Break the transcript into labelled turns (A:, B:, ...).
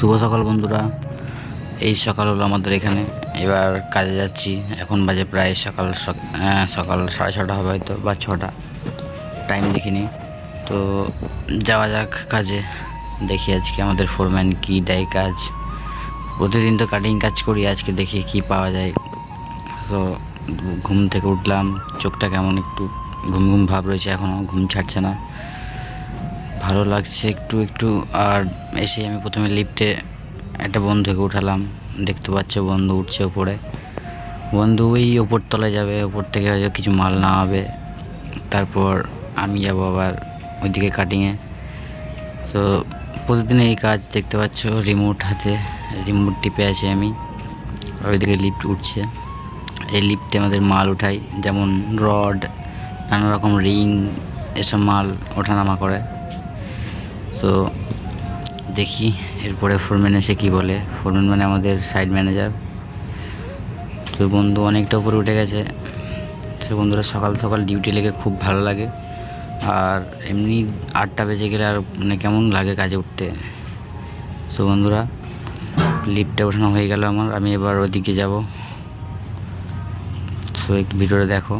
A: শুভ সকাল বন্ধুরা। এই সকাল হলো আমাদের এখানে, এবার কাজে যাচ্ছি। এখন বাজে প্রায় সকাল 6:30 হবে হয়তো, বা 6টা, টাইম দেখিনি। তো যাওয়া যাক কাজে। দেখি আজকে আমাদের ফোরম্যান কি দেয় কাজ। প্রতিদিন তো কাটিং কাজ করি, আজকে দেখি কি পাওয়া যায়। তো ঘুম থেকে উঠলাম, চোখটা কেমন একটু ঘুম ঘুম ভাব রয়েছে, এখনও ঘুম ছাড়ছে না, ভালো লাগছে একটু একটু। আর এসে আমি প্রথমে লিফটে একটা বন্ধুকে উঠালাম। দেখতে পাচ্ছ বন্ধু উঠছে ওপরে। বন্ধু ওই ওপর তলায় যাবে, ওপর থেকে হয়তো কিছু মাল নামাবে, তারপর আমি যাবো আবার ওইদিকে কাটিংয়ে। তো প্রতিদিন এই কাজ দেখতে পাচ্ছ, রিমোট হাতে, রিমোট টিপে আছে আমি, আর ওইদিকে লিফট উঠছে। এই লিফটে আমাদের মাল উঠাই, যেমন রড, নানা রকম রিং, এসব মাল ওঠানামা করে। তো দেখি এরপরে ফোরম্যান এসে কী বলে। ফোরম্যান মানে আমাদের সাইড ম্যানেজার। তো বন্ধু অনেকটা উপরে উঠে গেছে। সে বন্ধুরা সকাল সকাল ডিউটি লেগে খুব ভালো লাগে। আর এমনি 8টা বেজে গেলে আর মানে কেমন লাগে কাজে উঠতে। তো বন্ধুরা লিফটে ওঠানো হয়ে গেল আমার, আমি এবার ওদিকে যাব। তো একটু ভিডিওটা দেখো।